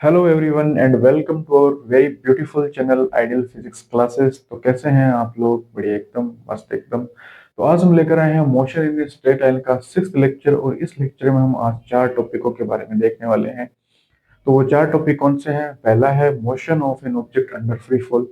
Hello everyone and welcome to our very beautiful channel ideal physics classes. तो कैसे हैं आप लोग? बढ़िया, एकदम मस्त एकदम। तो आज हम लेकर आए हैं मोशन इन स्ट्रेट लाइन का 6th लेक्चर, और इस लेक्चर में हम आज 4 टॉपिकों के बारे में देखने वाले हैं। तो वो 4 टॉपिक कौन से हैं? पहला है motion of an object under free fall,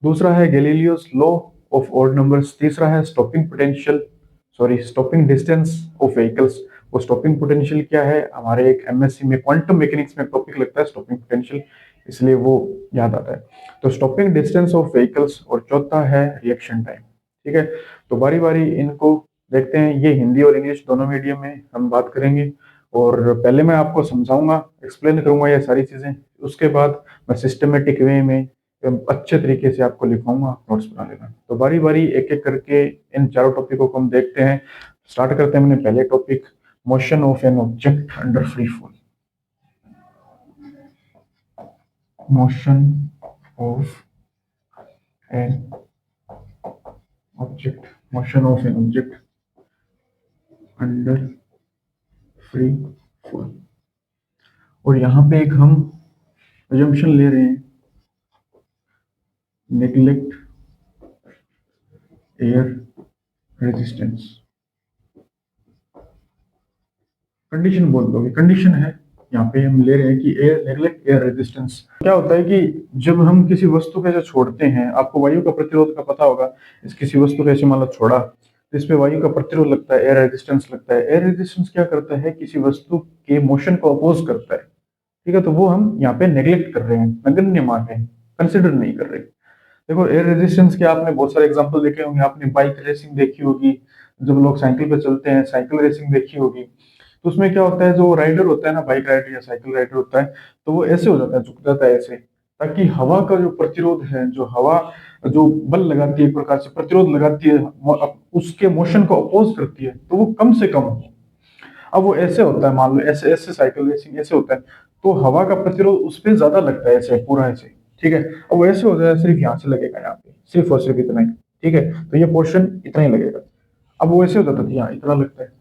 दूसरा है Galileo's law of odd numbers, तीसरा है स्टॉपिंग डिस्टेंस ऑफ व्हीकल्स। वो स्टॉपिंग पोटेंशियल क्या है? हमारे एक एमएससी में क्वांटम मैकेनिक्स में टॉपिक लगता है स्टॉपिंग पोटेंशियल, इसलिए वो याद आता है। तो स्टॉपिंग डिस्टेंस ऑफ व्हीकल्स, और चौथा है रिएक्शन टाइम। ठीक है, तो बारी बारी इनको देखते हैं। ये हिंदी और इंग्लिश दोनों मीडियम में हम बात करेंगे, और पहले मैं आपको समझाऊंगा, एक्सप्लेन करूंगा ये सारी चीजें। उसके बाद मैं सिस्टमेटिक वे में अच्छे तरीके से आपको लिखाऊंगा, नोट्स बना लेना। तो बारी बारी एक एक करके इन चारों टॉपिकों को हम देखते हैं। स्टार्ट करते हैं अपने पहले topic, motion of an object under free fall. Motion of an object, motion of an object under free fall. और यहाँ पे एक हम अजम्पशन ले रहे हैं, नेग्लेक्ट एयर रेजिस्टेंस। कंडीशन बोल दोगे, कंडीशन है यहाँ पे हम ले रहे हैं कि एयर नेग्लेक्ट एयर रेजिस्टेंस। क्या होता है कि जब हम किसी वस्तु को ऐसे छोड़ते हैं, आपको वायु का प्रतिरोध का पता होगा। इस किसी वस्तु को ऐसे मान लो छोड़ा, तो इसमें वायु का प्रतिरोध लगता है, एयर रेजिस्टेंस लगता है। एयर रेजिस्टेंस क्या करता है? किसी वस्तु के मोशन को अपोज करता है। ठीक है, तो वो हम यहाँ पे नेग्लेक्ट कर रहे हैं, नगण्य मान रहे हैं, कंसिडर नहीं कर रहे। देखो, एयर रेजिस्टेंस के आपने बहुत सारे एग्जांपल देखे होंगे। आपने बाइक रेसिंग देखी होगी, जब लोग साइकिल पे चलते हैं, साइकिल रेसिंग देखी होगी। तो उसमें क्या होता है, जो राइडर होता है ना, बाइक राइडर या साइकिल राइडर होता है, तो वो ऐसे हो जाता है, झुक जाता है ऐसे, ताकि हवा का जो प्रतिरोध है, जो हवा जो बल लगाती है, एक प्रकार से प्रतिरोध लगाती है, उसके मोशन को अपोज करती है, तो वो कम से कम हो। अब वो ऐसे होता है, मान लो ऐसे ऐसे साइकिल रेसिंग ऐसे होता है, तो हवा का प्रतिरोध उस पर ज्यादा लगता है, ऐसे पूरा ऐसे। ठीक है, अब वो ऐसे हो जाए, सिर्फ यहाँ से लगेगा, यहाँ पे सिर्फ और सिर्फ इतना ही। ठीक है, तो ये पोर्शन इतना ही लगेगा। अब वो ऐसे हो जाता था, यहाँ इतना लगता है।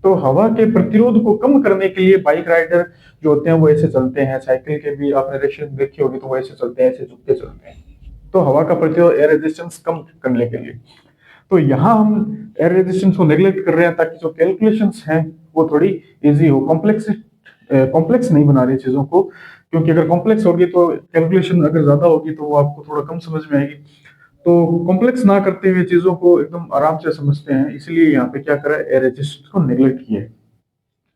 तो हवा के प्रतिरोध को कम करने के लिए बाइक राइडर जो होते हैं वो ऐसे चलते हैं। साइकिल के भी आपने रेसिंग देखी होगी, तो वो ऐसे चलते हैं, ऐसे झुकते चलते हैं। तो हवा का प्रतिरोध, एयर रेजिस्टेंस कम करने के लिए। तो यहाँ हम एयर रेजिस्टेंस को नेग्लेक्ट कर रहे हैं, ताकि जो कैलकुलेशंस हैं वो थोड़ी इजी हो। कॉम्प्लेक्स नहीं बना रहे चीजों को, क्योंकि अगर कॉम्प्लेक्स होगी तो कैलकुलेशन अगर ज्यादा होगी तो वो आपको थोड़ा कम समझ में आएगी। तो कॉम्प्लेक्स ना करते हुए चीजों को एकदम आराम से समझते हैं, इसलिए यहाँ पे क्या करा है, एयर रेजिस्टेंस को नेग्लेक्ट किया है।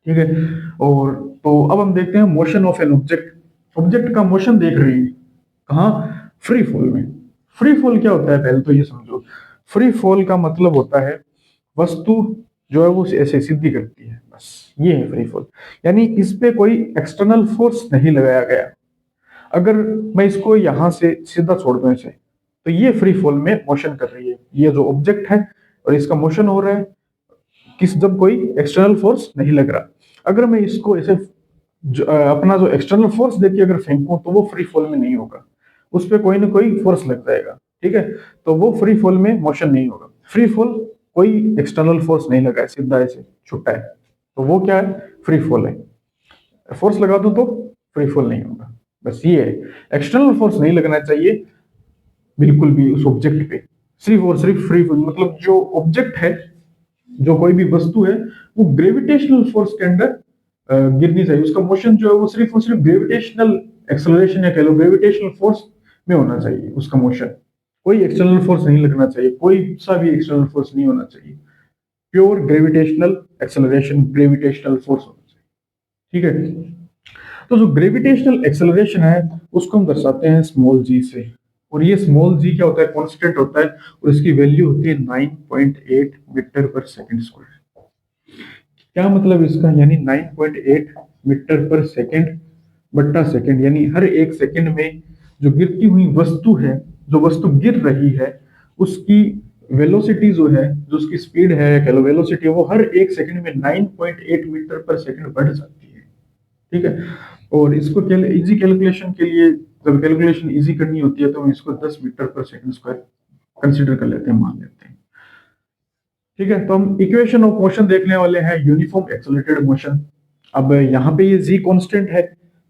ठीक है, और तो अब हम देखते हैं motion of an object. Object का मोशन देख रहे हैं कहाँ? फ्री फॉल में। फ्री फॉल क्या होता है, पहले तो ये समझो। फ्री फॉल का मतलब होता है वस्तु जो है वो ऐसे सीधी करती है, बस ये है फ्री फॉल। यानी इस पे कोई एक्सटर्नल फोर्स नहीं लगाया गया। अगर मैं इसको यहां से सीधा छोड़ दूं ऐसे, तो ये फ्री फॉल में मोशन कर रही है, ये जो ऑब्जेक्ट है, और इसका मोशन हो रहा है जब कोई एक्सटर्नल फोर्स नहीं लग रहा। अगर मैं इसको ऐसे अपना जो एक्सटर्नल फोर्स देके अगर फेंकूं, तो वो फ्री फॉल में नहीं होगा, उस पर कोई ना कोई फोर्स लग जाएगा। ठीक है, तो वो फ्री फॉल में मोशन नहीं होगा। फ्री फॉल कोई एक्सटर्नल फोर्स नहीं लगा है, सीधा ऐसे छुट्टा है, तो वो क्या है? फ्री फॉल है। फोर्स लगा दूं तो फ्री फॉल नहीं होगा, बस ये है। एक्सटर्नल फोर्स नहीं लगना चाहिए बिल्कुल भी उस ऑब्जेक्ट पे, सिर्फ और सिर्फ फ्री फॉल। मतलब जो ऑब्जेक्ट है, जो कोई भी वस्तु है, वो ग्रेविटेशनल फोर्स के अंडर गिरनी चाहिए। उसका मोशन जो है वो सिर्फ और सिर्फ ग्रेविटेशनल एक्सेलरेशन या कह लो ग्रेविटेशनल फोर्स में होना चाहिए उसका मोशन। कोई एक्सटर्नल फोर्स नहीं लगना चाहिए, कोई सा भी एक्सटर्नल फोर्स नहीं होना चाहिए। Pure gravitational acceleration, gravitational force होना चाहिए। ठीक है, तो जो ग्रेविटेशनल एक्सेलरेशन है उसको हम दर्शाते हैं स्मॉल जी से। और ये स्मॉल जी क्या होता है? कांस्टेंट होता है, और इसकी वैल्यू होती है 9.8 मीटर पर सेकंड स्क्वायर। क्या मतलब इसका? यानी 9.8 मीटर पर सेकंड बट्टा सेकंड, यानी हर एक सेकंड में जो गिरती हुई वस्तु है, जो वस्तु गिर रही है, उसकी वेलोसिटी जो है, जो उसकी स्पीड है, कह लो वेलोसिटी, वो हर एक सेकंड में 9.8 मीटर पर सेकंड बढ़ जाती है। ठीक है, और इसको इजी कैलकुलेशन के लिए, जब कैलकुलेशन इजी करनी होती है, तो हम इसको 10 मीटर पर सेकंड स्क्वायर कंसिडर कर लेते हैं, मान लेते हैं। ठीक है, तो हम इक्वेशन ऑफ मोशन देखने वाले हैं, यूनिफॉर्म एक्सेलरेटेड मोशन। अब यहाँ पे ये जी कांस्टेंट है,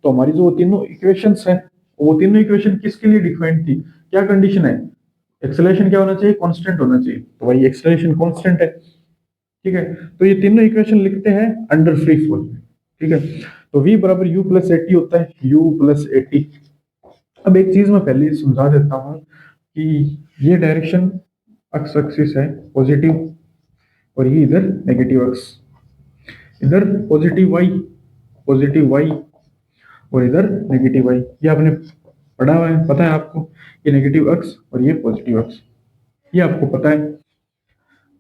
तो हमारी जो तीनों इक्वेशंस हैं वो तीनों इक्वेशन किसके लिए डिफाइंड थी, क्या कंडीशन है, एक्सेलरेशन क्या होना चाहिए, कांस्टेंट होना चाहिए, तो भाई एक्सेलरेशन कांस्टेंट है। ठीक है, तो ये तीनों इक्वेशन लिखते हैं अंडर फ्री फॉल। ठीक है, तो v बराबर u प्लस एटी होता है, u प्लस एटी। अब एक चीज मैं पहले ही समझा देता हूं कि ये डायरेक्शन एक्स एक्सिस है पॉजिटिव, और ये इधर नेगेटिव एक्स, इधर पॉजिटिव y और इधर नेगेटिव y। ये आपने पढ़ा हुआ है, पता है आपको, ये नेगेटिव एक्स और ये पॉजिटिव एक्स, ये आपको पता है।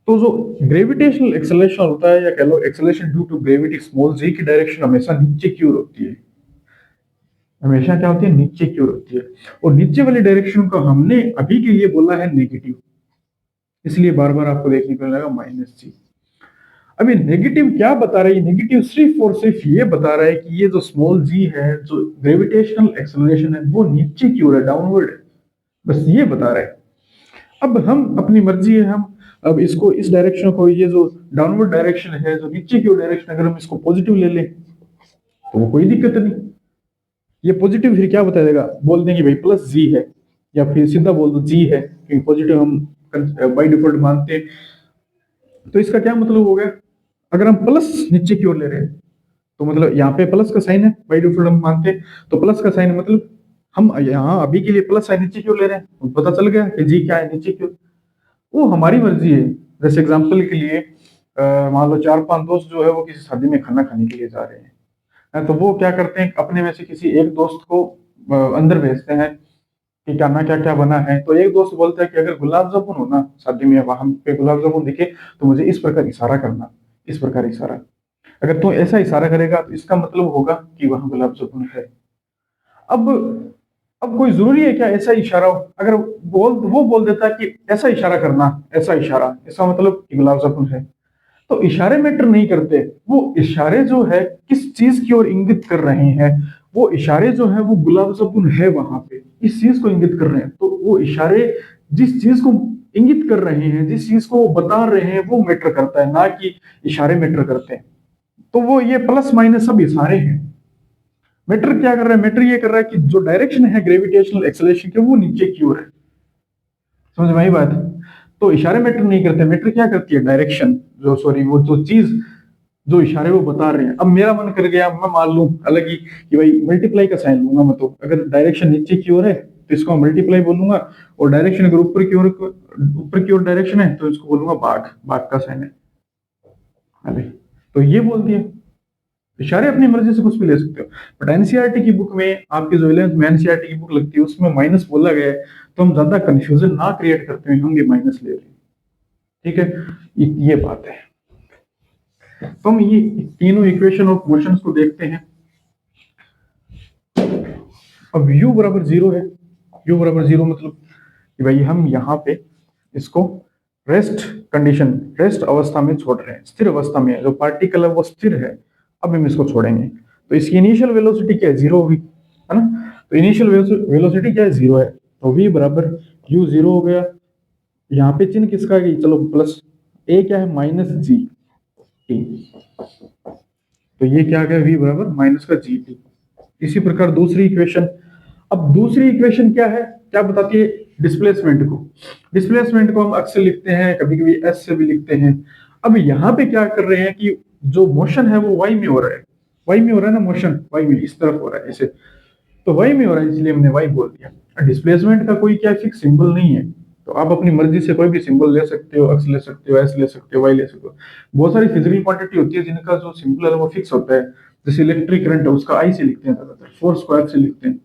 तो जो ग्रेविटेशनल एक्सेलरेशन होता है, या कह लो acceleration due to gravity small G की डायरेक्शन हमेशा नीचे की ओर होती है, हमेशा क्या होती है, नीचे की ओर होती है। और नीचे वाली डायरेक्शन को हमने अभी के लिए बोला है नेगेटिव, इसलिए बार बार आपको देखने को मिलेगा माइनस जी। अभी नेगेटिव क्या बता रहा है, नेगेटिव सिर्फ और सिर्फ ये बता रहा है कि ये जो स्मॉल जी है, जो ग्रेविटेशनल एक्सेलरेशन है, वो नीचे की ओर है, डाउनवर्ड है, बस ये बता रहा है। अब हम अपनी मर्जी है, हम अब इसको इस डायरेक्शन को, ये जो डाउनवर्ड डायरेक्शन है, जो नीचे की ओर डायरेक्शन, अगर हम इसको पॉजिटिव ले लें तो वो कोई दिक्कत नहीं। ये पॉजिटिव फिर क्या बता देगा, बोल देंगे भाई प्लस जी है, या फिर सीधा बोल दो जी है, क्योंकि पॉजिटिव हम बाय डिफॉल्ट मानते हैं। तो इसका क्या मतलब हो गया, अगर हम प्लस नीचे की ओर ले रहे हैं तो मतलब यहाँ पे प्लस का साइन है, बाय डिफॉल्ट हम मानते हैं, तो प्लस का साइन मतलब हम यहाँ अभी के लिए प्लस साइन नीचे की ओर ले रहे हैं, तो पता चल गया कि जी क्या है, नीचे की ओर। वो हमारी मर्जी है। जैसे एग्जांपल के लिए मान लो 4-5 दोस्त जो है वो किसी शादी में खाना खाने के लिए जा रहे हैं, तो वो क्या करते हैं, अपने में से किसी एक दोस्त को अंदर भेजते हैं कि खाना क्या क्या बना है। तो एक दोस्त बोलता है कि अगर गुलाब जामुन हो ना शादी में, वहां पे गुलाब जामुन दिखे तो मुझे इस प्रकार इशारा करना, इस प्रकार इशारा, अगर तू ऐसा इशारा करेगा तो इसका मतलब होगा कि वहां गुलाब जामुन है। अब अब कोई जरूरी है क्या ऐसा इशारा हो, अगर वो बोल देता है कि ऐसा इशारा करना, ऐसा इशारा, इसका मतलब कि गुलाब जामुन है, तो इशारे मैटर नहीं करते। वो इशारे जो है किस चीज की ओर इंगित कर रहे हैं, वो इशारे जो है वो गुलाब जामुन है वहां पे, इस चीज को इंगित कर रहे हैं। तो वो इशारे जिस चीज को इंगित कर रहे हैं, जिस चीज को वो बता रहे हैं, वो मैटर करता है, ना कि इशारे मैटर करते हैं। तो वो ये प्लस माइनस सब इशारे हैं। मैटर क्या कर रहा है, मैटर ये कर रहा है कि जो डायरेक्शन है ग्रेविटेशनल एक्सेलरेशन की वो नीचे की ओर है। समझ में आई बात। तो इशारे मैटर नहीं करते, मैटर क्या करती है, डायरेक्शन, जो सॉरी वो जो चीज, जो इशारे वो बता रहे हैं। अब मेरा मन कर गया, मैं मान लूं अलग ही कि भाई मल्टीप्लाई का साइन लूंगा मैं, तो अगर डायरेक्शन नीचे की ओर है तो इसको मल्टीप्लाई बोलूंगा, और डायरेक्शन अगर ऊपर की ओर डायरेक्शन है तो इसको बोलूंगा भाग, भाग का साइन है। अरे तो ये बोल दिया, इशारे अपनी मर्जी से कुछ भी ले सकते हो। बट एनसीईआरटी की बुक में, आपकी जो 11th में एनसीईआरटी की बुक लगती है उसमें माइनस बोला गया है, तो हम ज्यादा कंफ्यूजन ना क्रिएट करते हैं, हम ये माइनस ले रहे हैं। ठीक है, ये बात है। तो हम ये तीनों इक्वेशन और क्वेश्चंस को देखते हैं। अब u बराबर 0 है, u बराबर 0 मतलब कि भाई हम यहाँ पे इसको रेस्ट कंडीशन, रेस्ट अवस्था में छोड़ रहे हैं, स्थिर अवस्था में है, जो पार्टिकल है वो स्थिर है। अब हम इसको छोड़ेंगे तो इसकी इनिशियल वेलोसिटी क्या है, 0 होगी, है ना। तो इनिशियल वेलोसिटी क्या है, 0 है, तो v बराबर u 0 हो गया। यहाँ पे चिन्ह किसका है, चलो प्लस, a क्या है, माइनस जी टी, तो ये क्या आ गया, v बराबर माइनस का जी टी। इसी प्रकार दूसरी इक्वेशन, अब दूसरी इक्वेशन क्या है, क्या बताती है, डिस्प्लेसमेंट को। डिस्प्लेसमेंट को हम अक्सर लिखते हैं, कभी कभी एस से भी लिखते हैं। अब यहाँ पे क्या कर रहे हैं कि जो मोशन है वो वाई में हो रहा है, वाई में हो रहा है ना मोशन, वाई में इस तरफ हो रहा है ऐसे, तो वाई में हो रहा है इसलिए हमने वाई बोल दिया। डिस्प्लेसमेंट का कोई क्या फिक्स सिंबल नहीं है, तो आप अपनी मर्जी से कोई भी सिंबल ले सकते हो, एक्स ले सकते हो, एस ले सकते हो, वाई ले सकते हो। बहुत सारी फिजिकल क्वांटिटी होती है जिनका जो सिंबल है वो फिक्स होता है, जैसे इलेक्ट्रिक करंट है उसका आई से लिखते हैं ज्यादातर, फोर्स को एफ से लिखते हैं।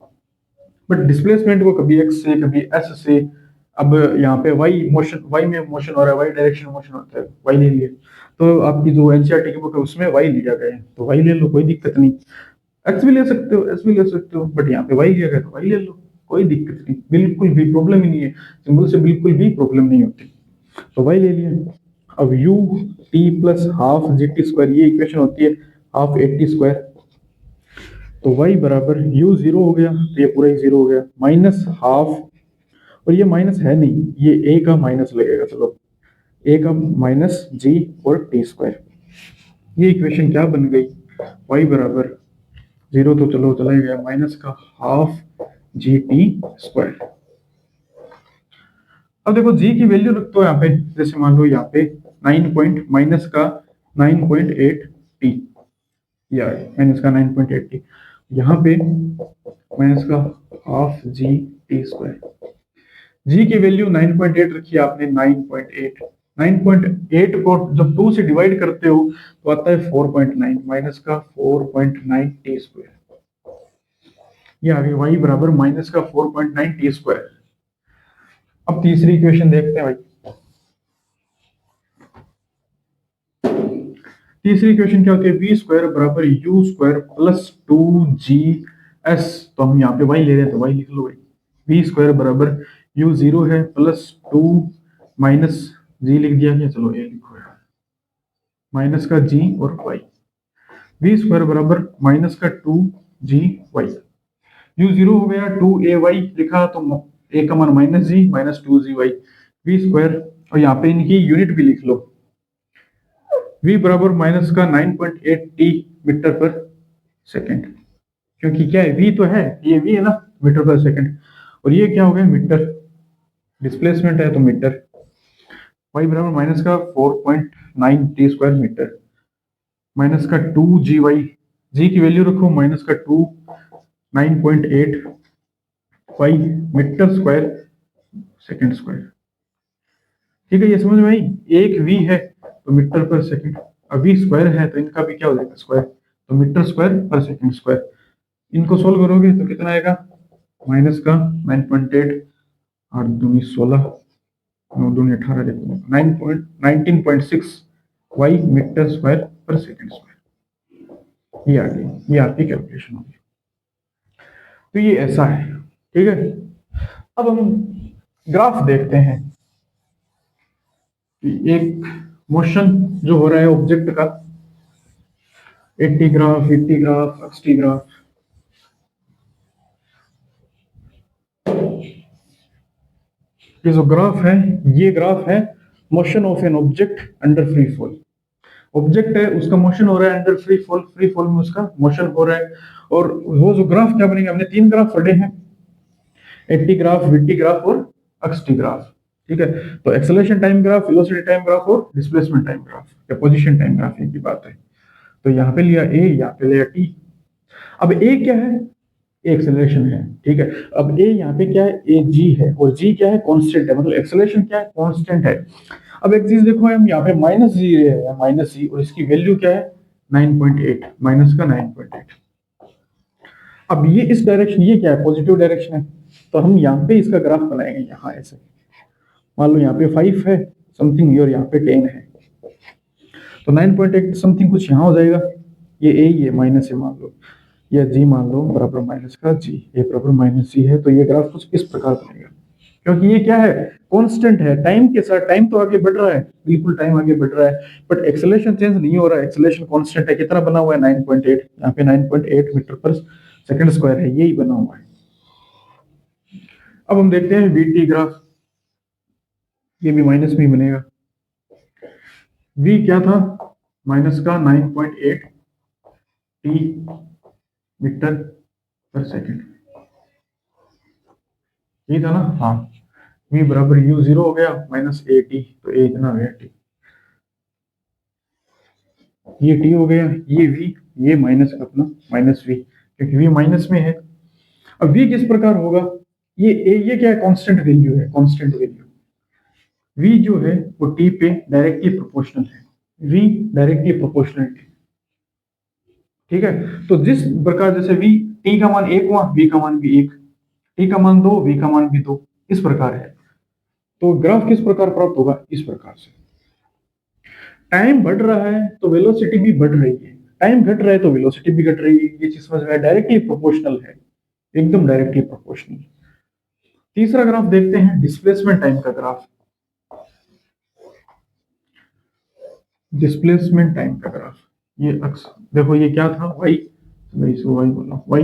बट डिस्प्लेसमेंट को कभी एक्स से, कभी एस से। अब यहाँ पे वाई मोशन, वाई में मोशन हो रहा है, वाई डायरेक्शन मोशन होता है, वाई ले लिए, तो आपकी जो एनसीईआरटी की बुक है उसमें वाई लिया गया है, तो वाई ले लो, कोई दिक्कत नहीं। एक्स भी ले सकते हो, एस भी ले सकते हो, बट यहाँ पे वाई लिया गया तो वाई ले लो, कोई दिक्कत नहीं, बिल्कुल भी प्रॉब्लम ही नहीं है, सिंबल से बिल्कुल भी प्रॉब्लम नहीं होती, तो वाई ले लिया। अब u t plus half G T square, ये इक्वेशन होती है हाफ 80 स्क्वायर, तो y बराबर u 0 हो गया, तो ये पूरा ही 0 हो गया, माइनस हाफ, और ये माइनस है नहीं, ये a का माइनस लगेगा, चलो a का माइनस g और t स्क्वायर। ये इक्वेशन क्या बन गई, y बराबर जीरो तो चलो चला ही गया, माइनस का हाफ जी टी स्क्वायर। अब देखो जी की वैल्यू रख दो यहाँ पे, जैसे मान लो यहाँ पे 9 पॉइंट माइनस का 9.8 टी, या माइनस का 9.8 टी, यहाँ पे माइनस का हाफ जी टी स्क्वायर। जी की वैल्यू 9.8 रखी है आपने, 9.8, 9.8 को जब 2 से डिवाइड करते हो तो आता है 4.9, माइनस का 4.9 टी स्क्वायर। ये आ गई y बराबर माइनस का 4.9 टी स्क्वायर। अब तीसरी इक्वेशन देखते हैं भाई। तीसरी इक्वेशन क्या होती है, वी स्क्वायर बराबर यू स्क्वायर प्लस 2GS। तो हम यहाँ पे y ले रहे हैं तो y लिख लो भाई। वी स्क्वायर बराबर यू जीरो है प्लस 2 माइनस जी लिख दिया क्या, चलो ये लिखो यार, माइनस का g और y। वी स्क्वायर बराबर माइनस का 2GY, यू जीरो हो गया, 2AY लिखा तो a का मान minus G minus 2GY, V square, और यहाँ पे इनकी यूनिट भी लिख लो, v बराबर माइनस का 9.8 टी मीटर पर सेकेंड, क्योंकि क्या है v तो है, ये v है ना मीटर पर सेकेंड, और ये क्या हो गया मीटर, डिस्प्लेसमेंट है तो मीटर। y बराबर माइनस का 4.9 टी स्क्वायर मीटर, माइनस का 2GY, g की वैल्यू रखो माइनस का 2, 9.8 y metre square second square. ठीक है, ये समझ में आई, एक v है तो मीटर पर सेकेंड, अब v स्क्वायर है तो इनका भी क्या हो जाएगा स्क्वायर, तो मीटर स्क्वायर पर सेकेंड स्क्वायर। इनको सोल्व करोगे तो कितना आएगा, माइनस का 9.8, 8 दूनी 16, 9 दूनी 18, देखो 19.6 वाई मीटर स्क्वायर पर सेकेंड स्क्वायर। ये आ गई, ये आपकी कैलकुलेशन होगी। तो ये ऐसा है, ठीक है। अब हम ग्राफ देखते हैं कि एक मोशन जो हो रहा है ऑब्जेक्ट का, 80 ग्राफ, 80 ग्राफ, 60 ग्राफ। ये जो ग्राफ है, ये ग्राफ है motion of an object under free fall. Object है उसका मोशन हो रहा है under free fall, free fall में उसका मोशन हो रहा है, और वो जो ग्राफ क्या बनेगा, हमने 3 ग्राफ पढ़े हैं, 80 ग्राफ, 80 ग्राफ और 60 ग्राफ। ठीक है, तो acceleration time graph, velocity time graph और डिस्प्लेसमेंट टाइम ग्राफ या पोजीशन टाइम ग्राफ, एक ही बात है। तो यहाँ पे लिया ए, यहाँ पे लिया टी। अब ए क्या है, एक्सेलरेशन है, ठीक है। अब ए यहाँ पे क्या है, ए जी है, और जी क्या है, कांस्टेंट है, मतलब एक्सेलरेशन क्या है, कांस्टेंट है। अब एक चीज देखो, हम यहाँ पे माइनस जी है, माइनस जी, और इसकी वैल्यू क्या है 9.8, माइनस का 9.8। अब ये इस डायरेक्शन, ये क्या है, पॉजिटिव डायरेक्शन है, तो हम यहाँ पे इसका ग्राफ बनाएंगे, यहाँ ऐसे मान लो यहाँ पे 5 है समथिंग, और यहाँ पे 10 है, तो 9.8 समथिंग कुछ यहाँ हो जाएगा, ये ए, ये माइनस है मान लो, या जी मान लो बराबर माइनस का जी, ये बराबर माइनस जी है, तो ये ग्राफ कुछ इस प्रकार बनेगा, क्योंकि ये क्या है, कांस्टेंट है, टाइम के साथ टाइम तो आगे बढ़ रहा है, बिल्कुल टाइम आगे बढ़ रहा है, बट एक्सेलरेशन चेंज नहीं हो रहा है, एक्सेलरेशन कांस्टेंट है। कितना बना हुआ है 9.8, यहाँ पे 9.8 मीटर पर सेकंड स्क्वायर है, यही बना हुआ है। अब हम देखते हैं वीटी ग्राफ, ये भी माइनस में ही बनेगा। वी क्या था, माइनस का 9.8 टी मीटर पर सेकेंड, ये था ना, हाँ। v बराबर u जीरो हो गया माइनस ए टी, तो ए इतना हो गया टी, ये टी हो गया, ये v, ये माइनस का अपना माइनस v, क्योंकि v माइनस में है। अब v किस प्रकार होगा, ये a, ये क्या है, कांस्टेंट वैल्यू है, कांस्टेंट वैल्यू। v जो है वो t पे डायरेक्टली प्रोपोर्शनल है, v डायरेक्टली प्रोपोर्शनल है, ठीक है। तो जिस प्रकार जैसे v, t का मान 1 हुआ, v का मान भी 1, t का मान 2, v का मान भी 2, इस प्रकार है। तो ग्राफ किस प्रकार प्राप्त होगा, इस प्रकार से। टाइम बढ़ रहा है तो वेलोसिटी भी बढ़ रही है, टाइम घट रहा है तो वेलोसिटी भी घट रही है, ये चीज समझ में, डायरेक्टली प्रोपोर्शनल है, एकदम डायरेक्टली प्रोपोर्शनल। तीसरा ग्राफ देखते हैं, डिस्प्लेसमेंट टाइम का ग्राफ, डिस्प्लेसमेंट टाइम का ग्राफ। ये अक्स देखो, ये क्या था y, मैं इसको y बोला, y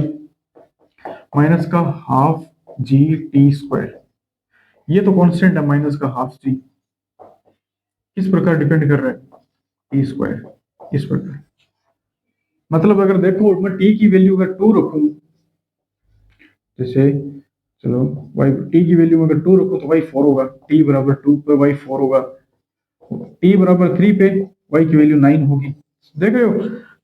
माइनस का हाफ जी टी स्क्वायर, ये तो कांस्टेंट है माइनस का हाफ जी, किस प्रकार डिपेंड कर रहा है, टी स्क्वायर, इस प्रकार मतलब अगर देखो मैं टी की वैल्यू अगर 2 रखूं, जैसे चलो y टी की वैल्यू में अगर 2 रखूं तो y 4 होगा, t बराबर 2 पे y 4 होगा, t बराबर 3 पे y की वैल्यू 9 होगी। देख रहे हो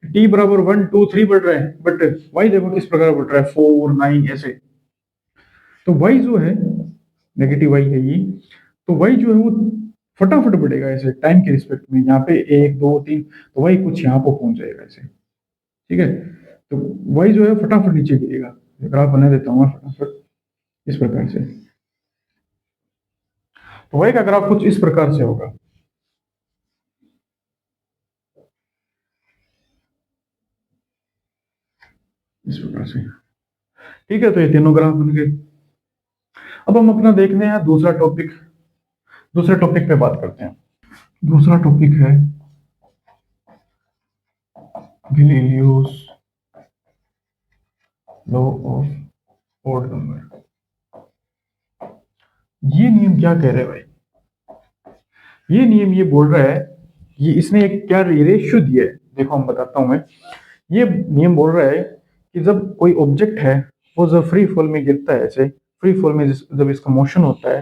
t बराबर 1 2 3 बढ़ रहा है, बट y देखो किस प्रकार बढ़ रहा है 4 9 ऐसे। तो y जो है नेगेटिव y है ये, तो y जो है वो फटाफट बढ़ेगा ऐसे टाइम के रिस्पेक्ट में, यहाँ पे 1 2 3, तो y कुछ यहाँ पर पहुंच जाएगा ऐसे, ठीक है। तो y जो है फटाफट नीचे गिरेगा, ग्राफ बना देता हूँ मैं फटाफट इस प्रकार से। तो y का ग्राफ कुछ इस प्रकार से होगा, इस प्रकार से, ठीक है। तो ये तीनों ग्राफ बन गए। अब हम अपना देखते हैं दूसरा टॉपिक, दूसरे टॉपिक पे बात करते हैं। दूसरा टॉपिक है Galileo's law of odd number. ये नियम क्या कह रहे हैं भाई, ये नियम ये बोल रहा है, ये इसने एक क्या रेशियो दिया है, देखो हम बताता हूं मैं। ये नियम बोल रहा है कि जब कोई ऑब्जेक्ट है वो जब फ्री फॉल में गिरता है, ऐसे फ्री फॉल में जब इसका मोशन होता है,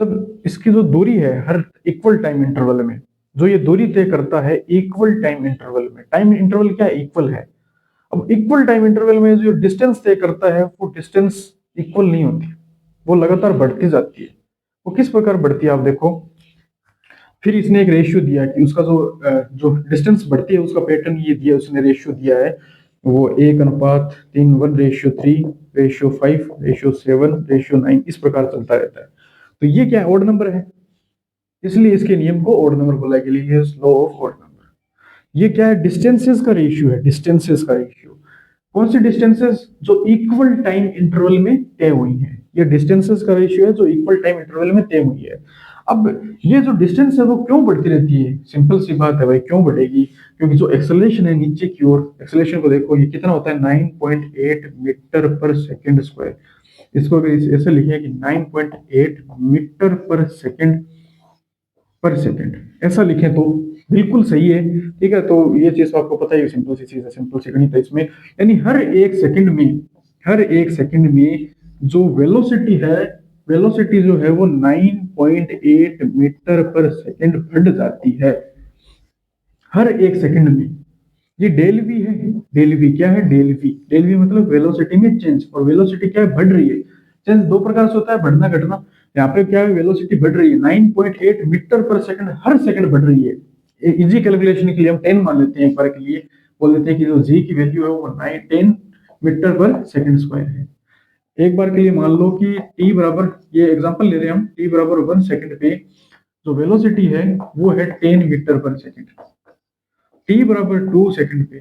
तब इसकी जो दूरी है हर इक्वल टाइम इंटरवल में, जो ये दूरी तय करता है इक्वल टाइम इंटरवल में, टाइम इंटरवल क्या इक्वल है। अब इक्वल टाइम इंटरवल में जो डिस्टेंस तय करता है वो डिस्टेंस इक्वल नहीं होती, वो लगातार बढ़ती जाती है। वो किस प्रकार बढ़ती है आप देखो, फिर इसने एक रेशियो दिया कि उसका जो डिस्टेंस बढ़ती है उसका पैटर्न ये दिया, उसने रेशियो दिया है वो 1:3 1:3 रेशियो 5 रेशियो 7 रेशियो 9 इस प्रकार चलता रहता है। तो ये क्या ऑड नंबर है, इसलिए इसके नियम को ऑड नंबर बोला गया, लॉ ऑफ ऑड नंबर। ये क्या है, डिस्टेंसेस का रेशियो है, डिस्टेंसेस का रेशियो। कौन सी डिस्टेंसेस, जो इक्वल टाइम इंटरवल में तय हुई है, ये डिस्टेंसेस का रेशियो है जो इक्वल टाइम इंटरवल में तय हुई है। अब ये जो डिस्टेंस है वो क्यों बढ़ती रहती है, सिंपल सी बात है भाई, क्यों बढ़ेगी, क्योंकि जो एक्सेलरेशन है नीचे की ओर, एक्सेलरेशन को देखो ये कितना होता है 9.8 मीटर पर सेकंड स्क्वायर। इसको अगर ऐसे लिखे कि 9.8 मीटर पर सेकंड ऐसा लिखें तो बिल्कुल सही है, ठीक है। तो ये चीज तो आपको पता ही, सिंपल सी चीज है, सिंपल सी गणित है इसमें। यानी हर एक सेकंड में जो वेलोसिटी है, वेलोसिटी जो है वो 9.8 मीटर पर सेकंड बढ़ जाती है हर एक सेकंड में। ये डेल वी है, डेल वी क्या है, डेल वी मतलब वेलोसिटी में चेंज, और वेलोसिटी क्या है, बढ़ रही है। चेंज दो प्रकार से होता है, बढ़ना घटना। यहाँ पे क्या है, वेलोसिटी बढ़ रही है 9.8 मीटर पर सेकंड, हर सेकंड बढ़ रही है। इजी कैलकुलेशन के लिए हम 10 मान लेते हैं, एक बार के लिए बोल देते हैं कि जो जी की वैल्यू है वो 10 मीटर पर सेकंड स्क्वायर है। एक बार के लिए मान लो कि टी बराबर, ये एग्जांपल ले रहे हैं हम, टी बराबर 1 सेकंड पे जो वेलोसिटी है वो है 10 मीटर पर सेकंड। टी बराबर 2 सेकंड पे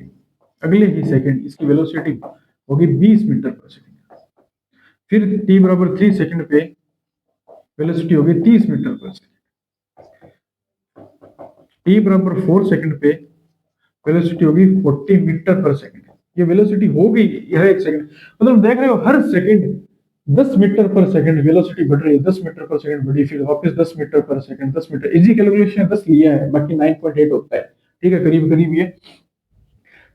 अगले ही सेकंड इसकी वेलोसिटी होगी 20 मीटर पर सेकंड। फिर टी बराबर 3 सेकंड पे वेलोसिटी होगी 30 मीटर पर सेकंड। टी बराबर 4 सेकंड पे वेलोसिटी होगी 40 मीटर पर सेकंड। ये वेलोसिटी हो गई हर एक सेकंड, मतलब देख रहे हो हर सेकंड 10 मीटर पर सेकंड वेलोसिटी बढ़ रही है, 10 मीटर पर सेकंड बढ़ी, फिर वापस 10 मीटर पर सेकंड, 10 मीटर, इजी कैलकुलेशन 10 लिया है, बाकी 9.8 होता है, ठीक है, करीब करीब ये।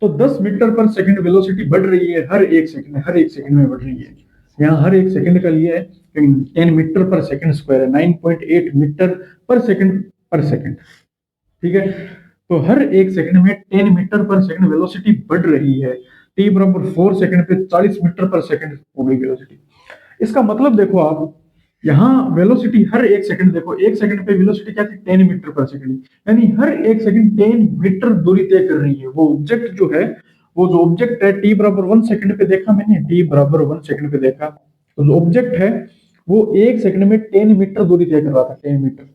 तो 10 मीटर पर सेकंड वेलोसिटी बढ़ रही है हर एक सेकंड, हर एक सेकंड में बढ़ रही है। यहाँ हर एक सेकंड का लिए है 10 मीटर पर सेकंड स्क्वायर है, 9.8 मीटर पर सेकंड, ठीक है। तो हर एक सेकंड में 10 मीटर पर सेकंड वेलोसिटी बढ़ रही है। टी बराबर 4 सेकंड पे 40 मीटर पर सेकंड हो गई वेलोसिटी। इसका मतलब देखो आप, यहाँ वेलोसिटी हर एक सेकंड, देखो एक सेकंड पे वेलोसिटी क्या थी 10 मीटर पर सेकंड, यानी हर एक सेकंड 10 मीटर दूरी तय कर रही है। वो ऑब्जेक्ट जो है, वो जो ऑब्जेक्ट है टी बराबर 1 सेकंड पे देखा मैंने, टी बराबर 1 सेकंड पे देखा, तो जो ऑब्जेक्ट है वो एक सेकंड में 10 मीटर दूरी तय कर रहा था, 10 मीटर।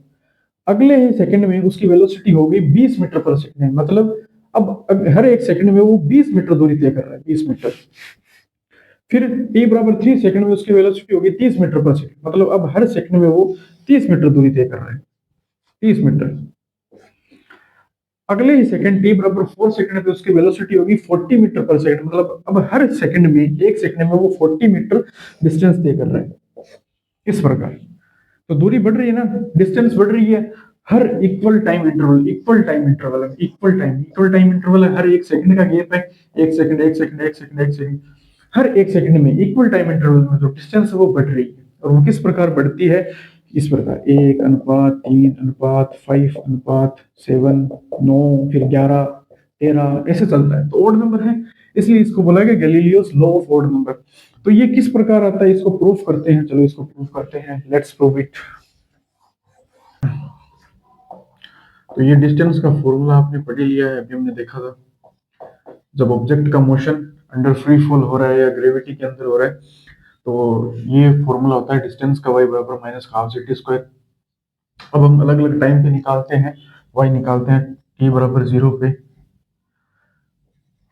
अगले ही सेकंड में उसकी वेलोसिटी हो गई 20 मीटर पर सेकंड, मतलब अब हर एक सेकंड में वो 20 मीटर दूरी तय कर रहा है, 20 मीटर। फिर t बराबर 3 सेकंड में उसकी वेलोसिटी होगी 30 मीटर पर सेकंड, मतलब अब हर सेकंड में वो 30 मीटर दूरी तय कर रहा है, 30 मीटर। अगले ही सेकंड t बराबर 4 सेकंड पे उसकी वेलोसिटी होगी 40 मीटर पर सेकंड, मतलब अब हर सेकंड में, एक सेकंड में वो 40 मीटर डिस्टेंस तय कर रहा है, इस प्रकार। तो दूरी बढ़ रही है ना, डिस्टेंस बढ़ रही है, हर इक्वल टाइम इंटरवल है, हर एक सेकंड का गैप है, एक सेकंड एक सेकंड एक सेकंड एक सेकंड, हर एक सेकंड में इक्वल टाइम इंटरवल में जो डिस्टेंस है वो बढ़ रही है। और वो किस प्रकार बढ़ती है, इस प्रकार 1:3:5:7 9 फिर 11 13 ऐसे चलता है, तो ओड नंबर है, इसलिए इसको बोला गया Galileo's law of odd number. तो ये किस प्रकार आता है, इसको प्रूफ करते हैं, चलो इसको प्रूफ करते हैं, लेट्स प्रूव इट। तो ये डिस्टेंस का फॉर्मूला आपने पढ़ ही लिया है, अभी हमने देखा था, जब ऑब्जेक्ट का मोशन अंडर फ्री फॉल हो रहा है या ग्रेविटी के अंदर हो रहा है, तो ये फॉर्मूला होता है डिस्टेंस का, y बराबर minus half C T square. अब हम अलग अलग टाइम पे निकालते हैं, y निकालते हैं t बराबर 0 पे,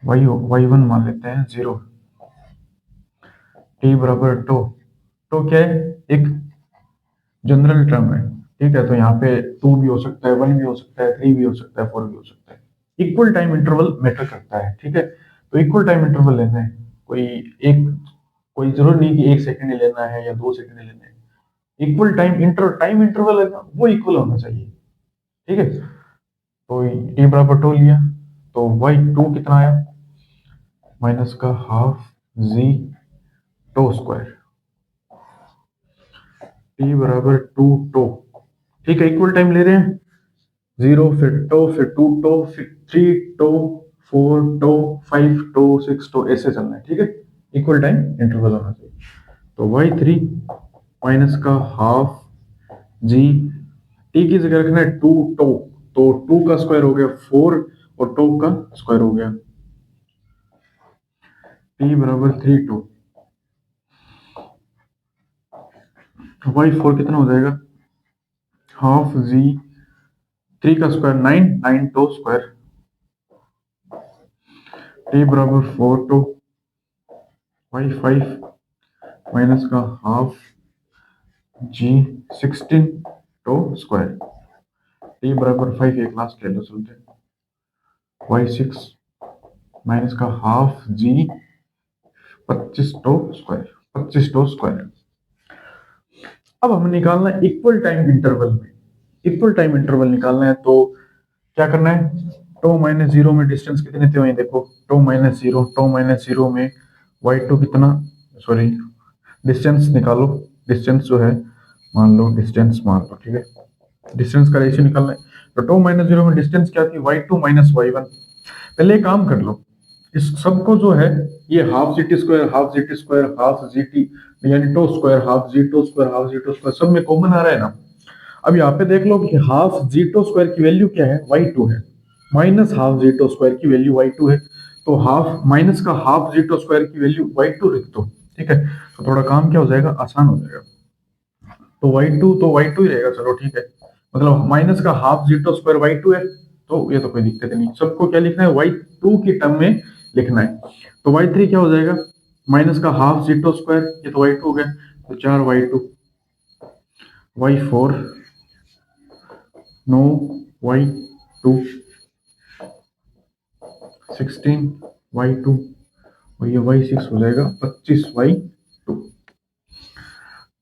y1 मान लेते हैं 0, t बराबर टो क्या है, एक जनरल टर्म है, ठीक है, तो यहाँ पे 2 भी हो सकता है, 1 भी हो सकता है, 3 भी हो सकता है, 4 भी हो सकता है। इक्वल टाइम इंटरवल मैटर करता है, ठीक है, तो इक्वल टाइम इंटरवल लेना है, कोई जरूर नहीं कि 1 सेकंड ही लेना है या 2 सेकंड ही लेना है, इक्वल टाइम इंटरवल है ना, वो इक्वल होना चाहिए, ठीक है। तो टी बराबर टू लिया, तो y2 कितना आया, माइनस का हाफ जी टो स्क्वायर, टी बराबर टो, ठीक है, इक्वल टाइम ले रहे हैं, 0 फिर टो फिर 2 टो फिर 3 टो 4 टो 5 टो 6 टो ऐसे चलना है, ठीक है, इक्वल टाइम इंटरवल होना चाहिए। तो y3 माइनस का हाफ जी, टी की जगह रखना है 2 टो, तो 2 का स्क्वायर हो गया 4 और टो का स्क्वायर हो गया, टी बराबर 3 टो, y4 कितना हो जाएगा, हाफ जी 3 का स्क्वायर 9 टो स्क्वायर, टी बराबर 4 टो, y5 माइनस का हाफ जी 16 टो स्क्वायर, टी बराबर 5 एक लास्ट ले लो चलते, y6 माइनस का हाफ जी 25 टो स्क्वायर। अब हमें निकालना है इक्वल टाइम इंटरवल में, इक्वल टाइम इंटरवल निकालना है, तो क्या करना है, टो माइनस 0 में डिस्टेंस कितने थे वही देखो, टो माइनस जीरो में y2 कितना, सॉरी डिस्टेंस निकालो, डिस्टेंस जो है डिस्टेंस मान लो, ठीक है, डिस्टेंस का रेशियो निकालना है, तो टो माइनस 0 में डिस्टेंस क्या थी, y2 माइनस y1। पहले एक काम कर लो, इस सबको जो है ये half G T square half G T square half G T यानी टो स्क्वायर हाफ जी टो स्क्वायर हाफ जी टो स्क्वायर सब में कॉमन आ रहा है ना। अब यहाँ पे देख लो कि हाफ जी टो स्क्वायर की वैल्यू क्या है, y2 है, माइनस हाफ जी टो स्क्वायर की वैल्यू y2 है, तो हाफ माइनस का हाफ जी टो स्क्वायर की वैल्यू y2 लिख दो, ठीक है, तो थोड़ा काम क्या हो जाएगा, आसान हो जाएगा, तो y2 ही रहेगा, चलो ठीक है, मतलब माइनस का हाफ जी टो स्क्वायर y2 है, तो ये तो कोई दिक्कत नहीं, सबको क्या लिखना है, y2 की टर्म में लिखना है, तो y3 क्या हो जाएगा, माइनस का हाफ जी टो स्क्वायर, ये तो y2 हो गया, तो 4y2, y4 no y2 16y2 और ये y6 हो जाएगा 25y2।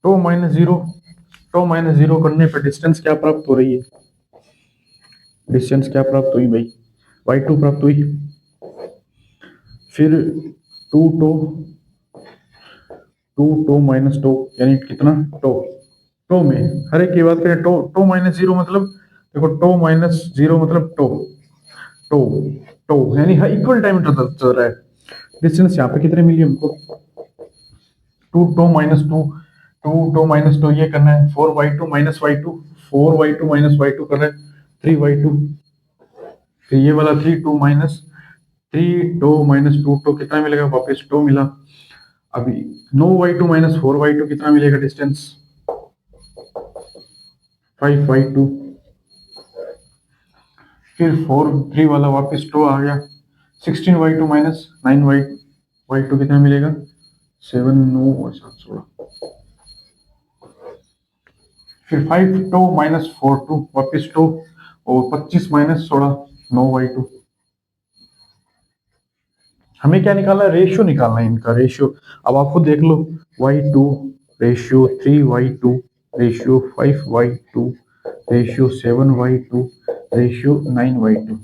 टो माइनस जीरो करने पर डिस्टेंस क्या प्राप्त हो रही है, डिस्टेंस क्या प्राप्त हुई भाई, y2 प्राप्त हुई, फिर 2 टो माइनस टो यानी कितना, टो में हर एक की बात करें, टो माइनस जीरो मतलब देखो, टो माइनस जीरो मतलब टो टो यानी इक्वल टाइम चल रहा है, डिस्टेंस यहाँ पे कितने मिली हमको, 2 टो माइनस टू ये करना है, 4y2 minus y2, 4y2 minus y2 कर रहे हैं 3y2, फिर ये वाला 3 टो माइनस 2 टो कितना मिलेगा, वापस टो मिला, अभी 9y2 माइनस 4y2 कितना मिलेगा डिस्टेंस, 5y2, फिर 3 वाला वापस टो आ गया, 16y2 माइनस 9y2 कितना मिलेगा, 7 9 और 7 16, फिर 5 टो माइनस 4 टो वापस टो, और 25 माइनस 16 9y2। हमें क्या निकालना है, रेशियो निकालना है इनका, रेशियो अब आपको देख लो, y2 ratio 3y2 ratio 5y2 ratio 7/2 ratio 9/2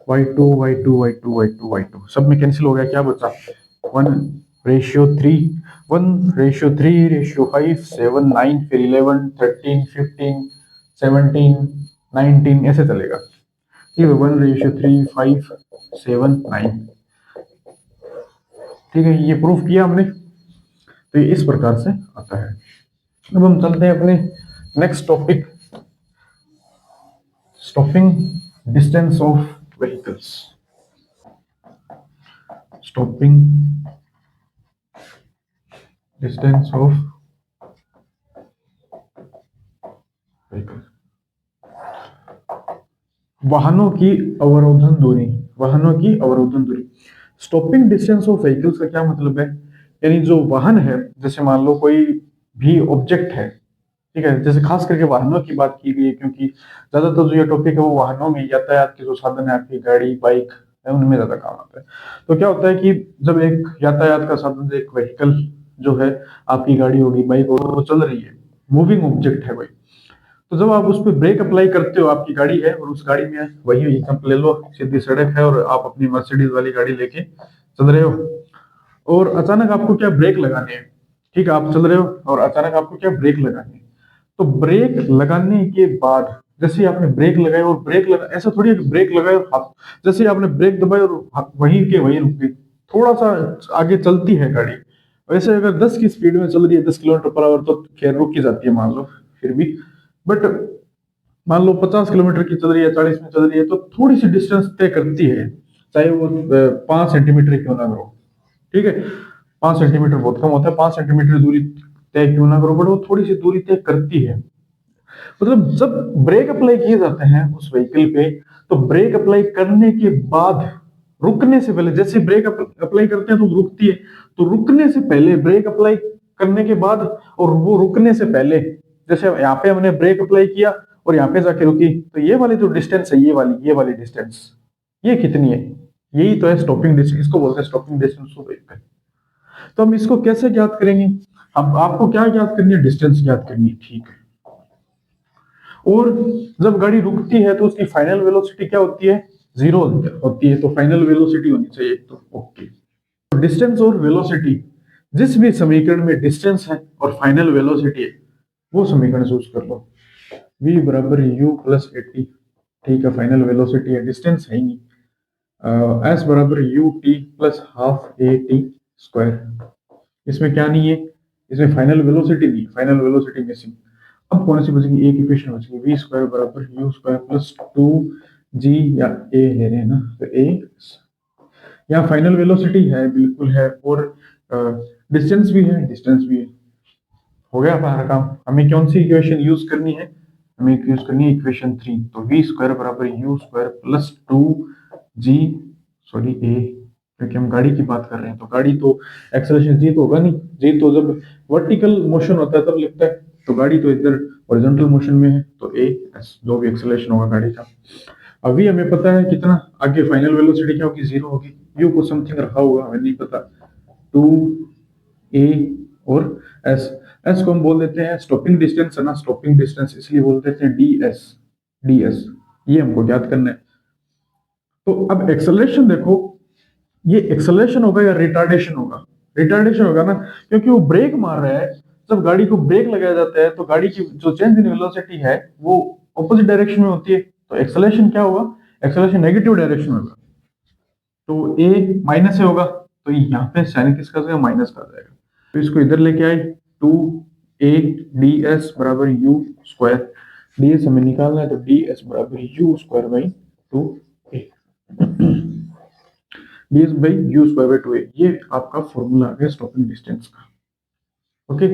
y2 y2 y2 y2 y2 सब में कैंसिल हो गया, क्या बचा 1/3 1/3 रेशियो 5 7 9 फिर 11 13 15 17 19 ऐसे चलेगा। ठीक है 1/3 5 7 9। ठीक है ये प्रूफ किया हमने, तो ये इस प्रकार से आता है। अब हम चलते हैं अपने next topic, stopping distance of vehicles. Stopping distance of vehicles, वाहनों की अवरोधन दूरी, वाहनों की अवरोधन दूरी। स्टॉपिंग डिस्टेंस ऑफ व्हीकल्स का क्या मतलब है, यानी जो वाहन है, जैसे मान लो कोई भी ऑब्जेक्ट है, ठीक है, जैसे खास करके वाहनों की बात की गई है क्योंकि ज्यादातर जो ये टॉपिक है वो वाहनों में, यातायात के जो साधन है आपकी गाड़ी बाइक है उनमें ज्यादा काम आता है। तो क्या होता है कि जब एक यातायात का साधन, एक व्हीकल जो है, आपकी गाड़ी होगी बाइक होगी, वो चल रही है, मूविंग ऑब्जेक्ट है भाई, तो जब आप उस पर ब्रेक अप्लाई करते हो, आपकी गाड़ी है और उस गाड़ी में वही एग्जाम्पल ले लो, सीधी सड़क है और आप अपनी मर्सिडीज वाली गाड़ी लेके चल रहे हो और अचानक आपको क्या ब्रेक लगाने हैं, ठीक है, आप चल रहे हो और अचानक आपको क्या ब्रेक लगाने हैं। तो ब्रेक लगाने के बाद जैसे ही आपने ब्रेक लगाया और ब्रेक लगा, ऐसा थोड़ी है कि ब्रेक लगाए और हाथ, जैसे ही आपने ब्रेक दबाई और वहीं के वहीं रुक गई, थोड़ा सा आगे चलती है गाड़ी, वैसे अगर 10 की स्पीड में चल रही है 10 किलोमीटर पर आवर, तो खैर रुक ही जाती है मान लो, फिर भी, बट मान लो 50 किलोमीटर की चल रही है, 40 में चल रही है, तो थोड़ी सी डिस्टेंस तय करती है, चाहे वो 5 सेंटीमीटर क्यों ना करो, ठीक है, 5 सेंटीमीटर बहुत कम होता है, 5 सेंटीमीटर दूरी तय क्यों ना करो, बट वो थोड़ी सी दूरी तय करती है। मतलब जब ब्रेक अप्लाई किए जाते हैं उस व्हीकल पे, तो ब्रेक अप्लाई करने के बाद, रुकने से पहले, जैसे ब्रेक अप्लाई करते हैं तो रुकती है, तो रुकने से पहले, ब्रेक अप्लाई करने के बाद और वो रुकने से पहले, जैसे यहाँ पे हमने ब्रेक अप्लाई किया और यहाँ पे जाके रुकी, तो ये वाली जो डिस्टेंस है, ये वाली डिस्टेंस, ये कितनी है, यही तो है स्टॉपिंग डिस्टेंस, इसको बोलते हैं स्टॉपिंग डिस्टेंस ऑफ व्हीकल। तो हम इसको कैसे ज्ञात करेंगे, अब आपको क्या ज्ञात करनी है, डिस्टेंस ज्ञात करनी है, ठीक है। और जब गाड़ी रुकती है तो उसकी फाइनल वेलोसिटी क्या होती है, 0 होती है, तो फाइनल वेलोसिटी होनी चाहिए, तो ओके। तो डिस्टेंस और वेलोसिटी, जिस भी समीकरण में डिस्टेंस है और फाइनल वेलोसिटी है, वो समीकरण चूज कर लो। v बराबर u प्लस 80, ठीक है, फाइनल वेलोसिटी है, डिस्टेंस है ही नहीं। s बराबर u t plus half A T square, इसमें क्या नहीं है, इसमें फाइनल वेलोसिटी नहीं, फाइनल वेलोसिटी मिसिंग। अब कौन सी बचेगी, एक इक्वेशन बचेगी, वी स्क्वायर बराबर यू स्क्वायर प्लस 2g, या ए ले रहे हैं ना, तो ए, यहाँ फाइनल वेलोसिटी है, बिल्कुल है, और डिस्टेंस भी है, डिस्टेंस भी है, हो गया हमारा काम। हमें कौन सी इक्वेशन यूज करनी है, हमें यूज करनी है इक्वेशन 3, तो वी स्क्वायर बराबर U square plus 2g, sorry A, क्योंकि हम गाड़ी की बात कर रहे हैं, तो गाड़ी तो एक्सेलरेशन जी तो होगा नहीं, जी तो जब वर्टिकल मोशन होता है तब लिखता है, तो गाड़ी तो इधर हॉरिजॉन्टल मोशन में है, तो ए एस जो भी एक्सेलरेशन होगा गाड़ी का। अभी हमें पता है कितना आगे फाइनल वेलोसिटी क्या होगी, 0 होगी, यू को समथिंग रखा होगा, हमें नहीं पता, 2a और s, s को हम बोल देते हैं स्टॉपिंग डिस्टेंस है ना, स्टॉपिंग डिस्टेंस इसलिए बोल देते हैं ds, ds ये हमको ज्ञात करना है। तो अब एक्सेलरेशन देखो, ये एक्सेलरेशन होगा या रिटार्डेशन होगा, रिटार्डेशन होगा ना, क्योंकि वो ब्रेक मार रहा है, जब गाड़ी को ब्रेक लगाया जाता है तो गाड़ी की जो चेंज इन वेलोसिटी है वो ऑपोजिट डायरेक्शन में होती है, तो एक्सेलरेशन क्या होगा, एक्सेलरेशन नेगेटिव डायरेक्शन में होगा, तो ए माइनस से होगा, तो यहाँ पे साइन किसका जाएगा, माइनस का जाएगा, तो इसको इधर लेके आए, 2a ds बराबर u स्क्वायर, ds हमें निकालना है, तो ds बराबर u square by 2a, ds by u square by 2a, ये आपका फॉर्मूला आ गया स्टॉपिंग डिस्टेंस का। ओके,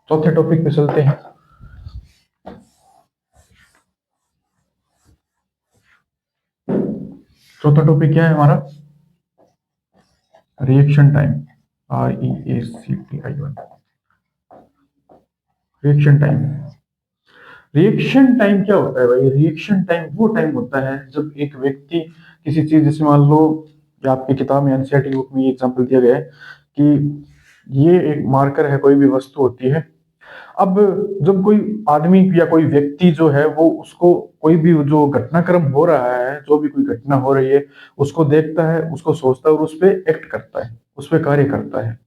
चौथे टॉपिक पे चलते हैं। चौथा टॉपिक क्या है हमारा, reaction time, REACTI1, reaction time. Reaction time क्या होता है भाई, रिएक्शन टाइम वो टाइम होता है जब एक व्यक्ति किसी चीज, जैसे मान लो या आपकी किताब में एनसीईआरटी बुक में ये एग्जांपल दिया गया है कि ये एक मार्कर है, कोई भी वस्तु होती है, अब जब कोई आदमी या कोई व्यक्ति जो है वो उसको कोई भी जो घटनाक्रम हो रहा है, जो भी कोई घटना हो रही है, उसको देखता है, उसको सोचता है और उस पे एक्ट करता है, उस पे कार्य करता है।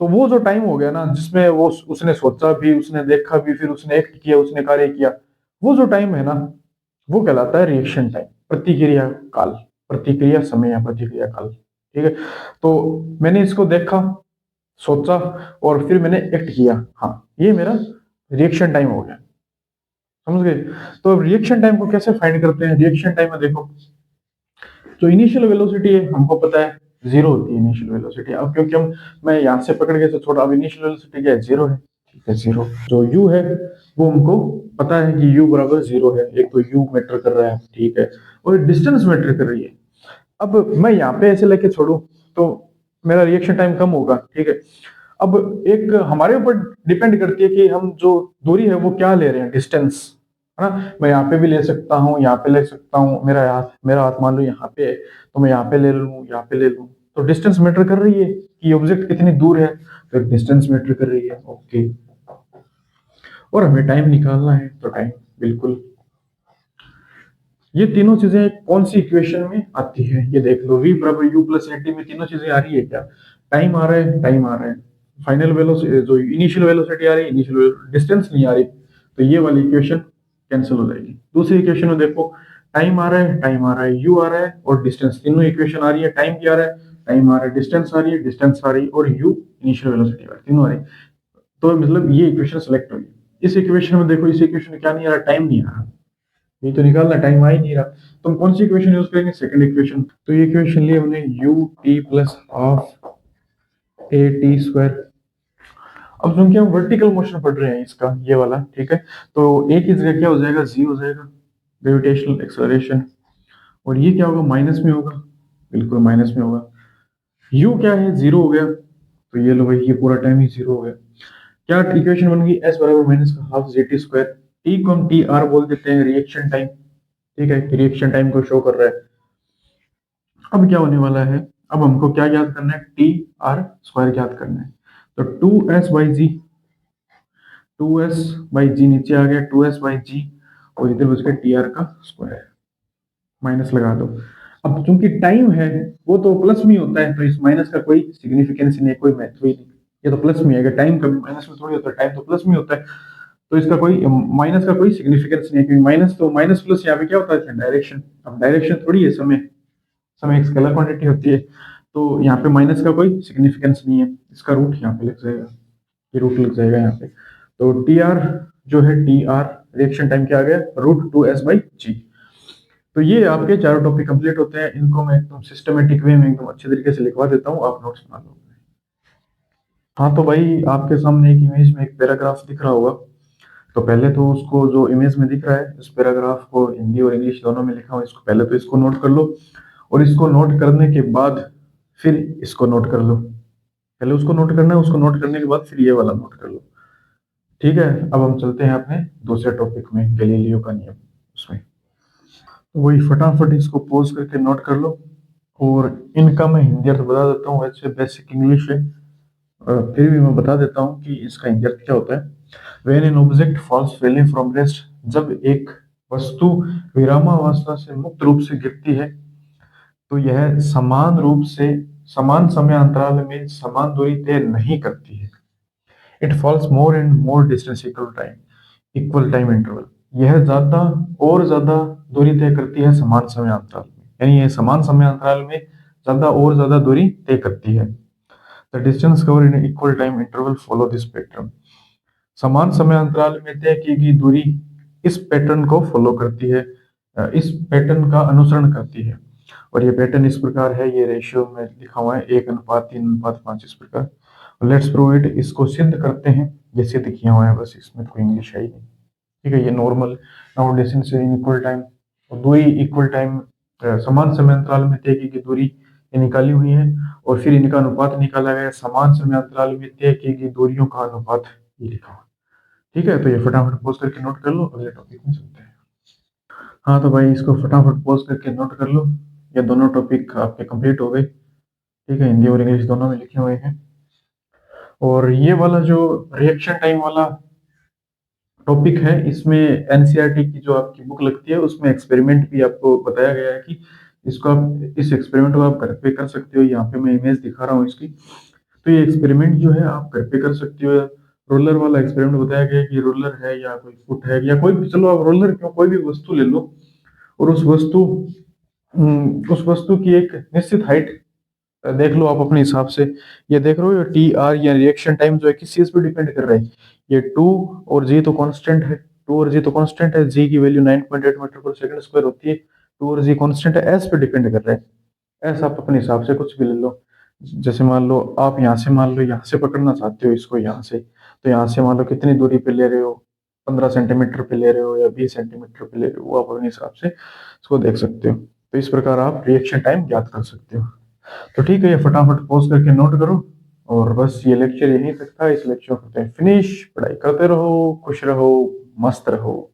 तो वो जो टाइम हो गया ना जिसमें वो उसने सोचा भी, उसने देखा भी, फिर उसने एक्ट किया, उसने कार्य किया, वो जो टाइम है ना, वो कहलाता है रिएक्शन टाइम, प्रतिक्रिया काल, प्रतिक्रिया समय या प्रतिक्रिया काल। ठीक है। तो मैंने इसको देखा, सोचा और फिर मैंने एक्ट किया, हाँ, ये मेरा रिएक्शन टाइम हो गया। समझ गए? तो रिएक्शन टाइम को कैसे फाइंड करते हैं? रिएक्शन टाइम में देखो, जो इनिशियल वेलोसिटी है हमको पता है जीरो होती है इनिशियल वेलोसिटी। अब क्योंकि हम मैं यहाँ से पकड़ के से छोड़ा, अब इनिशियल वेलोसिटी क्या है? जीरो है। ठीक है, जीरो। जो यू है वो हमको पता है कि यू बराबर जीरो है। एक तो यू मैटर कर रहा है, ठीक है, और डिस्टेंस मैटर कर रही है। अब मैं यहाँ पे ऐसे लेके छोड़ू तो मेरा रिएक्शन टाइम कम होगा। ठीक है। अब एक हमारे ऊपर डिपेंड करती है कि हम जो दूरी है वो क्या ले रहे हैं, डिस्टेंस, है ना। मैं यहाँ पे भी ले सकता हूँ, यहाँ पे ले सकता हूँ, मेरा हाथ मान लो यहाँ पे है, तो मैं यहाँ पे ले लूँ, यहाँ पे ले लूँ। तो डिस्टेंस मैटर कर रही है कि ऑब्जेक्ट कितनी दूर है, तो डिस्टेंस मैटर कर रही है। ओके। और हमें टाइम निकालना है, तो टाइम, बिल्कुल। ये तीनों चीजें कौन सी इक्वेशन में आती है ये देख लो। v बराबर u प्लस एटी में तीनों चीजें आ रही है क्या? टाइम आ रहा है, टाइम आ रहा है, फाइनल वेलोसिटी जो इनिशियल वेलोसिटी आ रही है, इनिशियल डिस्टेंस नहीं आ रही, तो ये वाली इक्वेशन कैंसिल हो जाएगी। दूसरी इक्वेशन में देखो, टाइम आ रहा है, टाइम आ रहा है, u आ रहा है और डिस्टेंस, तीनों इक्वेशन आ रही है। टाइम क्या आ रहा है? टाइम आ रहा है, डिस्टेंस आ रही है, डिस्टेंस आ रही है, और u इनिशियल वेलोसिटी आ रही है, तीनों आ रही है। तो मतलब ये इक्वेशन सेलेक्ट होगी। इस इक्वेशन में देखो, इस इक्वेशन में क्या नहीं आ रहा? टाइम नहीं आ रहा। ये तो निकालना, टाइम आ ही नहीं रहा। तो हम कौन सी इक्वेशन यूज करेंगे? Second equation. तो ये इक्वेशन ली हमने u t plus half A T square. अब क्योंकि हम वर्टिकल मोशन पढ़ रहे हैं इसका, ये वाला, ठीक है, तो ए की जगह क्या हो जाएगा? जी हो जाएगा, ग्रेविटेशनल एक्सेलरेशन। और ये क्या होगा? माइनस में होगा, बिल्कुल माइनस में होगा। u क्या है? जीरो हो गया, तो ये लो भाई, ये पूरा टाइम ही जीरो हो गया। क्या इक्वेशन बन गई? s बराबर माइनस का हाफ जे टी स्क्वायर। टी को हम टी आर बोल देते हैं, रिएक्शन टाइम। ठीक है, रिएक्शन टाइम को शो कर रहा है। अब क्या होने वाला है? अब हमको क्या याद करना है? टी आर स्क्वायर याद करना है। तो two S by G, two S by G नीचे आ गया, टू एस बाई जी, और इधर बच गया टी आर का स्क्वायर, माइनस लगा दो। अब चूंकि टाइम है वो तो प्लस में होता है, तो इस माइनस का कोई सिग्निफिकेंस नहीं, कोई महत्व ही नहीं। ये तो प्लस में है, टाइम कभी माइनस में थोड़ी होता है, टाइम तो प्लस में होता है। तो इसका कोई माइनस का कोई सिग्निफिकेंस नहीं है, क्योंकि माइनस तो माइनस प्लस यहाँ पे क्या होता है? डायरेक्शन। अब डायरेक्शन थोड़ी है, समय, समय एक स्केलर क्वांटिटी होती है। तो यहाँ पे माइनस का कोई सिग्निफिकेंस नहीं है, इसका रूट यहाँ पे लग जाएगा, ये रूट लग जाएगा यहाँ पे। तो टी आर जो है, टी आर रिएक्शन टाइम क्या आ गया? रूट टू एस बाई जी। तो ये आपके चारों टॉपिक कंप्लीट होते हैं। इनको मैं एकदम सिस्टमेटिक वे में एकदम अच्छे तरीके से लिखवा देता हूँ, आप नोट्स बना लो। हाँ तो भाई, आपके सामने एक इमेज में एक पैराग्राफ दिख रहा होगा। तो पहले तो उसको, जो इमेज में दिख रहा है, इस पैराग्राफ को हिंदी और इंग्लिश दोनों में लिखा हुआ है, इसको पहले तो इसको नोट कर लो, और इसको नोट करने के बाद फिर इसको नोट कर लो। पहले उसको नोट करना है, उसको नोट करने के बाद फिर ये वाला नोट कर लो। ठीक है। अब हम चलते हैं अपने दूसरे टॉपिक में, गैलीलियो का नियम, उसमें। तो वही फटाफट इसको पॉज करके नोट कर लो। और इनका मैं हिंदी अर्थ बता देता हूँ, वैसे बेसिक इंग्लिश है, फिर भी मैं बता देता हूँ कि इसका हिंदी अर्थ क्या होता है। When an object falls falling from rest, जब एक वस्तु विरामावस्था से मुक्त रूप से गिरती है, तो यह समान रूप से समान समय अंतराल में समान दूरी तय नहीं करती है। It falls more and more distance equal time interval. यह ज्यादा और ज्यादा दूरी तय करती है समान समय अंतराल में, यानी यह समान समय अंतराल में ज्यादा और ज्यादा दूरी तय करती है। The distance cover in equal time interval follow this pattern. समान समय अंतराल में तय की गई दूरी इस पैटर्न को फॉलो करती है, इस पैटर्न का अनुसरण करती है। और ये पैटर्न इस प्रकार है, ये रेशियो में लिखा हुआ है, 1:3:5, इस प्रकार। लेट्स प्रूव इट, इसको सिद्ध करते हैं। ये सिद्ध किया हुआ है, बस इसमें कोई इंग्लिश है ही नहीं। ठीक है, ये normal now distance in equal time, और दूरी इक्वल टाइम समान समय अंतराल में तय की गई दूरी ये निकाली हुई है, और फिर इनका अनुपात निकाला गया, समान समय अंतराल में तय की गई दूरियों का अनुपात, ये लिखा हुआ। ठीक है, तो ये फटाफट पोस्ट करके नोट कर लो, अगले टॉपिक में चलते हैं। हाँ तो भाई, इसको फटाफट पोस्ट करके नोट कर लो। ये दोनों टॉपिक आपके कंप्लीट हो गए। ठीक है, हिंदी और इंग्लिश दोनों में लिखे हुए हैं। और ये वाला जो रिएक्शन टाइम वाला टॉपिक है। इसमें एनसीईआरटी की जो आपकी बुक लगती है उसमें एक्सपेरिमेंट भी आपको बताया गया है कि इसको आप, इस एक्सपेरिमेंट को आप घर पे कर सकते हो। यहाँ पे मैं इमेज दिखा रहा हूँ इसकी। तो ये एक्सपेरिमेंट जो है आप घर पे कर सकते हो। रोलर वाला एक्सपेरिमेंट बताया गया है कि रोलर है या कोई फुट है या कोई भी, चलो आप रोलर क्यों, कोई भी वस्तु ले लो और उस वस्तु की एक निश्चित हाइट देख लो आप अपने हिसाब से। ये देख रहे हो ये टी आर या रिएक्शन टाइम जो है किस चीज पे डिपेंड कर रहा है। ये टू और जी तो कांस्टेंट है, टू और जी तो कांस्टेंट है, जी की वैल्यू 9.8 मीटर पर सेकंड स्क्वायर होती है। टू और जी कांस्टेंट है, एस पे डिपेंड कर रहा है। एस आप अपने हिसाब से कुछ भी ले लो। जैसे मान लो आप यहाँ से, मान लो यहाँ से पकड़ना चाहते हो इसको यहाँ से, तो यहाँ से मान लो कितनी दूरी पे ले रहे हो, 15 सेंटीमीटर पे ले रहे हो या 20 सेंटीमीटर पे ले रहे हो, वो आप अपने हिसाब से इसको देख सकते हो। तो इस प्रकार आप रिएक्शन टाइम ज्ञात कर सकते हो। तो ठीक है, ये फटाफट पॉज करके नोट करो। और बस ये लेक्चर यहीं तक था, इस लेक्चर को करते हैं फिनिश। पढ़ाई करते रहो, खुश रहो, मस्त रहो।